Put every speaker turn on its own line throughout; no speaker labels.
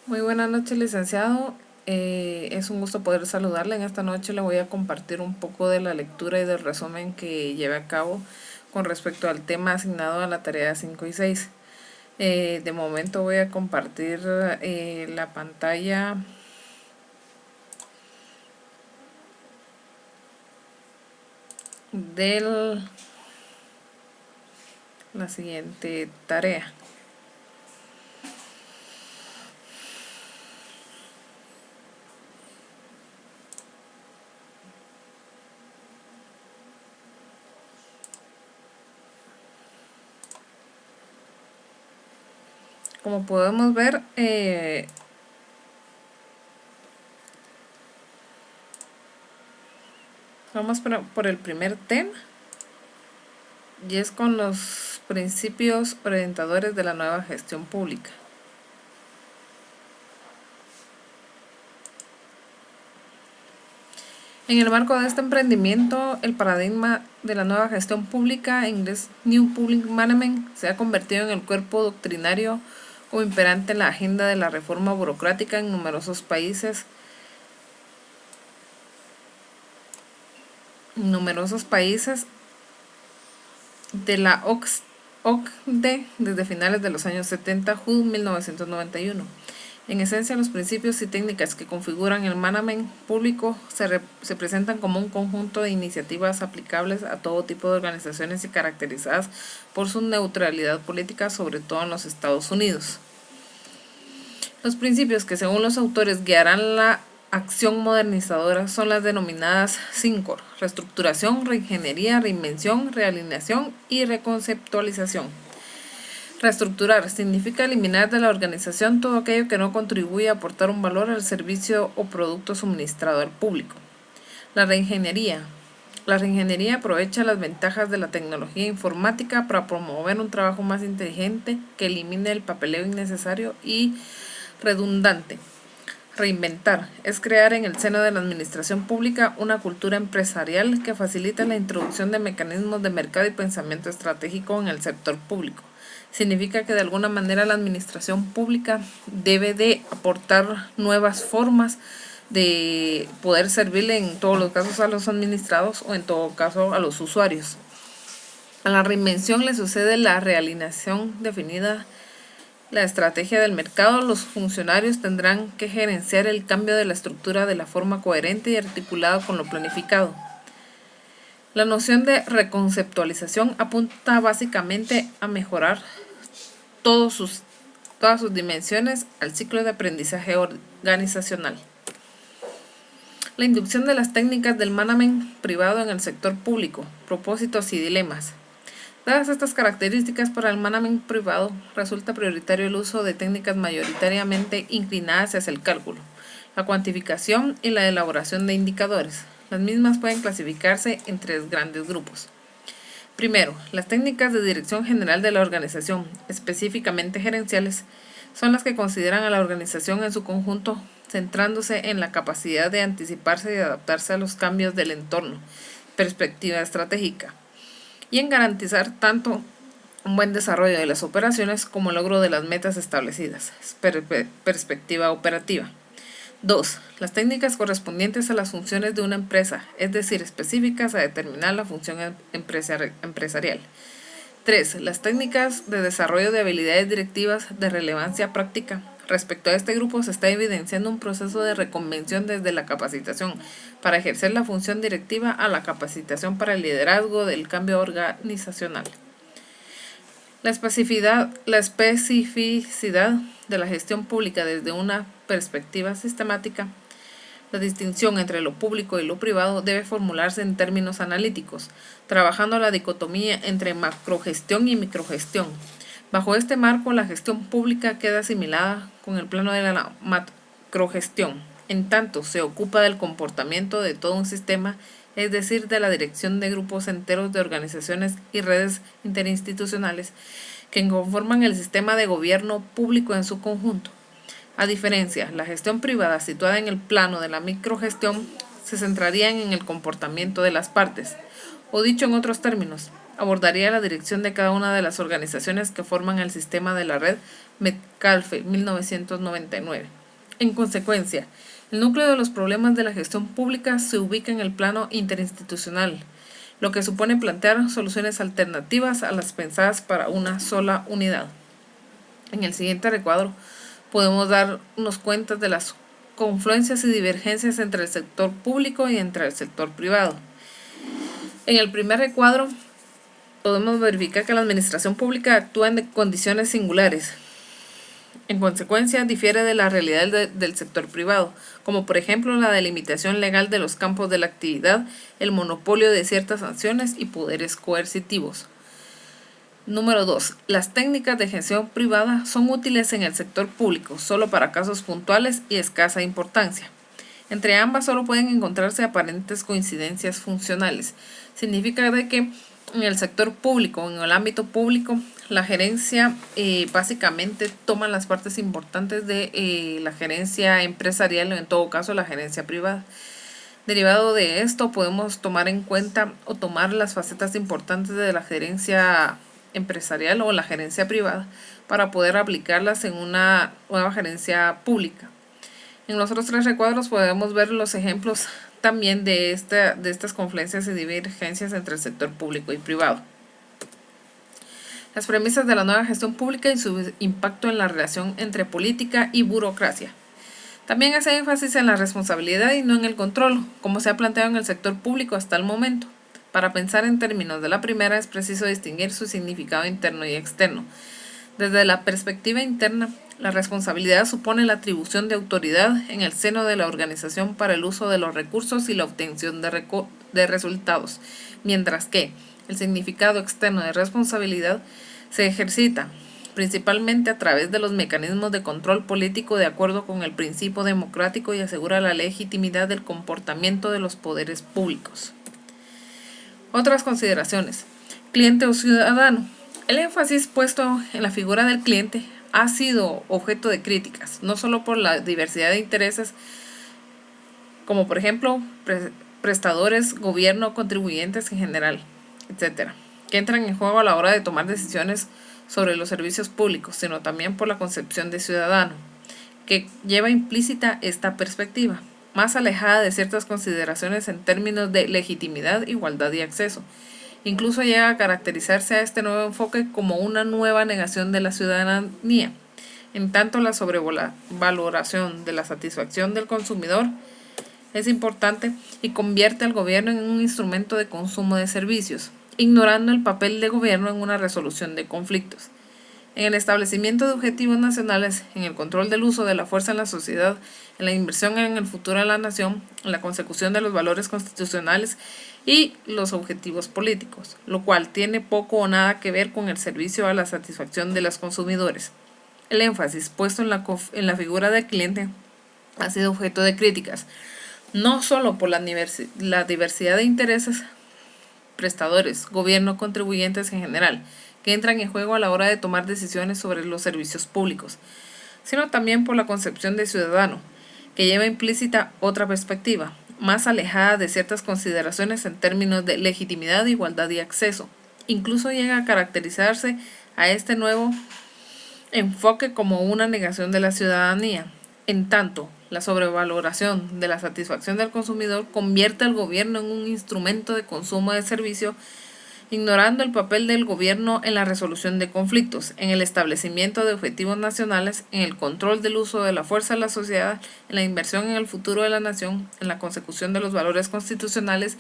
Muy buenas noches, licenciado. Es un gusto poder saludarle. En esta noche le voy a compartir un poco de la lectura y del resumen que llevé a cabo con respecto al tema asignado a la tarea 5 y 6. De momento voy a compartir la pantalla de la siguiente tarea. Como podemos ver, vamos por el primer tema, y es con los principios orientadores de la nueva gestión pública. En el marco de este emprendimiento, el paradigma de la nueva gestión pública, en inglés New Public Management, se ha convertido en el cuerpo doctrinario o imperante en la agenda de la reforma burocrática en numerosos países de la OCDE desde finales de los años 70, JUD 1991. En esencia, los principios y técnicas que configuran el management público se presentan como un conjunto de iniciativas aplicables a todo tipo de organizaciones y caracterizadas por su neutralidad política, sobre todo en los Estados Unidos. Los principios que, según los autores, guiarán la acción modernizadora son las denominadas 5: reestructuración, reingeniería, reinvención, realineación y reconceptualización. Reestructurar significa eliminar de la organización todo aquello que no contribuye a aportar un valor al servicio o producto suministrado al público. La reingeniería. La reingeniería aprovecha las ventajas de la tecnología informática para promover un trabajo más inteligente que elimine el papeleo innecesario y redundante. Reinventar es crear en el seno de la administración pública una cultura empresarial que facilite la introducción de mecanismos de mercado y pensamiento estratégico en el sector público. Significa que de alguna manera la administración pública debe de aportar nuevas formas de poder servirle en todos los casos a los administrados o en todo caso a los usuarios. A la reinvención le sucede la realineación definida la estrategia del mercado. Los funcionarios tendrán que gerenciar el cambio de la estructura de la forma coherente y articulada con lo planificado. La noción de reconceptualización apunta básicamente a mejorar todas sus dimensiones al ciclo de aprendizaje organizacional. La inducción de las técnicas del management privado en el sector público, propósitos y dilemas. Dadas estas características, para el management privado resulta prioritario el uso de técnicas mayoritariamente inclinadas hacia el cálculo, la cuantificación y la elaboración de indicadores. Las mismas pueden clasificarse en tres grandes grupos. Primero, las técnicas de dirección general de la organización, específicamente gerenciales, son las que consideran a la organización en su conjunto, centrándose en la capacidad de anticiparse y adaptarse a los cambios del entorno, perspectiva estratégica, y en garantizar tanto un buen desarrollo de las operaciones como el logro de las metas establecidas, perspectiva operativa. 2. Las técnicas correspondientes a las funciones de una empresa, es decir, específicas a determinar la función empresarial. 3. Las técnicas de desarrollo de habilidades directivas de relevancia práctica. Respecto a este grupo se está evidenciando un proceso de reconvención desde la capacitación para ejercer la función directiva a la capacitación para el liderazgo del cambio organizacional. La especificidad de la gestión pública desde una perspectiva sistemática. La distinción entre lo público y lo privado debe formularse en términos analíticos, trabajando la dicotomía entre macrogestión y microgestión. Bajo este marco, la gestión pública queda asimilada con el plano de la macrogestión, en tanto se ocupa del comportamiento de todo un sistema, es decir, de la dirección de grupos enteros de organizaciones y redes interinstitucionales que conforman el sistema de gobierno público en su conjunto. A diferencia, la gestión privada, situada en el plano de la microgestión, se centraría en el comportamiento de las partes, o dicho en otros términos, abordaría la dirección de cada una de las organizaciones que forman el sistema de la red Metcalfe 1999. En consecuencia, el núcleo de los problemas de la gestión pública se ubica en el plano interinstitucional, lo que supone plantear soluciones alternativas a las pensadas para una sola unidad. En el siguiente recuadro podemos darnos cuenta de las confluencias y divergencias entre el sector público y entre el sector privado. En el primer recuadro podemos verificar que la administración pública actúa en condiciones singulares. En consecuencia, difiere de la realidad del sector privado, como por ejemplo la delimitación legal de los campos de la actividad, el monopolio de ciertas sanciones y poderes coercitivos. Número 2. Las técnicas de gestión privada son útiles en el sector público, solo para casos puntuales y escasa importancia. Entre ambas solo pueden encontrarse aparentes coincidencias funcionales. Significa de que en el sector público, en el ámbito público, la gerencia básicamente toma las partes importantes de la gerencia empresarial o en todo caso la gerencia privada. Derivado de esto podemos tomar en cuenta o tomar las facetas importantes de la gerencia empresarial o la gerencia privada para poder aplicarlas en una nueva gerencia pública. En los otros tres recuadros podemos ver los ejemplos también de estas confluencias y divergencias entre el sector público y privado. Las premisas de la nueva gestión pública y su impacto en la relación entre política y burocracia. También hace énfasis en la responsabilidad y no en el control, como se ha planteado en el sector público hasta el momento. Para pensar en términos de la primera es preciso distinguir su significado interno y externo. Desde la perspectiva interna, la responsabilidad supone la atribución de autoridad en el seno de la organización para el uso de los recursos y la obtención de resultados, mientras que el significado externo de responsabilidad se ejercita principalmente a través de los mecanismos de control político de acuerdo con el principio democrático y asegura la legitimidad del comportamiento de los poderes públicos. Otras consideraciones. Cliente o ciudadano. El énfasis puesto en la figura del cliente ha sido objeto de críticas, no solo por la diversidad de intereses, como por ejemplo prestadores, gobierno, contribuyentes en general, etcétera, que entran en juego a la hora de tomar decisiones sobre los servicios públicos, sino también por la concepción de ciudadano, que lleva implícita esta perspectiva, más alejada de ciertas consideraciones en términos de legitimidad, igualdad y acceso. Incluso llega a caracterizarse a este nuevo enfoque como una nueva negación de la ciudadanía, en tanto la sobrevaloración de la satisfacción del consumidor es importante y convierte al gobierno en un instrumento de consumo de servicios, ignorando el papel del gobierno en una resolución de conflictos. En el establecimiento de objetivos nacionales, en el control del uso de la fuerza en la sociedad, en la inversión en el futuro de la nación, en la consecución de los valores constitucionales y los objetivos políticos, lo cual tiene poco o nada que ver con el servicio a la satisfacción de los consumidores. El énfasis puesto en la figura del cliente ha sido objeto de críticas, no solo por la diversidad de intereses, prestadores, gobierno, contribuyentes en general, que entran en juego a la hora de tomar decisiones sobre los servicios públicos, sino también por la concepción de ciudadano, que lleva implícita otra perspectiva, más alejada de ciertas consideraciones en términos de legitimidad, igualdad y acceso. Incluso llega a caracterizarse a este nuevo enfoque como una negación de la ciudadanía. En tanto, la sobrevaloración de la satisfacción del consumidor convierte al gobierno en un instrumento de consumo de servicio, ignorando el papel del gobierno en la resolución de conflictos, en el establecimiento de objetivos nacionales, en el control del uso de la fuerza de la sociedad, en la inversión en el futuro de la nación, en la consecución de los valores constitucionales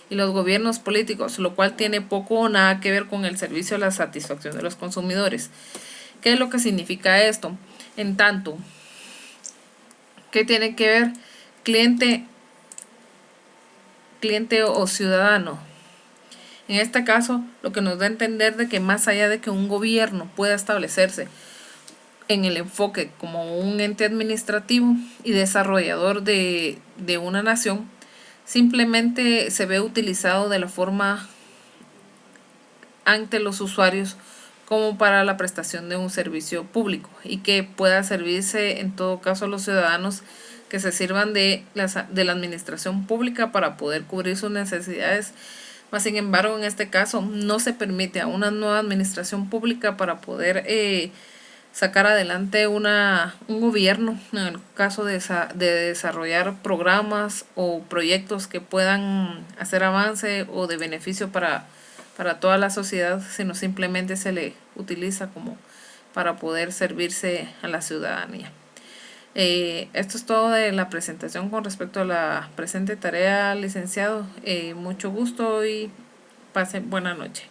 y los gobiernos políticos, lo cual tiene poco o nada que ver con el servicio a la satisfacción de los consumidores. ¿Qué es lo que significa esto? En tanto, ¿qué tiene que ver cliente o ciudadano? En este caso, lo que nos da a entender de que más allá de que un gobierno pueda establecerse en el enfoque como un ente administrativo y desarrollador de una nación, simplemente se ve utilizado de la forma ante los usuarios como para la prestación de un servicio público y que pueda servirse en todo caso a los ciudadanos que se sirvan de la administración pública para poder cubrir sus necesidades Mas, sin embargo, en este caso no se permite a una nueva administración pública para poder sacar adelante un gobierno, en el caso de desarrollar programas o proyectos que puedan hacer avance o de beneficio para toda la sociedad, sino simplemente se le utiliza como para poder servirse a la ciudadanía. Esto es todo de la presentación con respecto a la presente tarea, licenciado. Mucho gusto y pasen buena noche.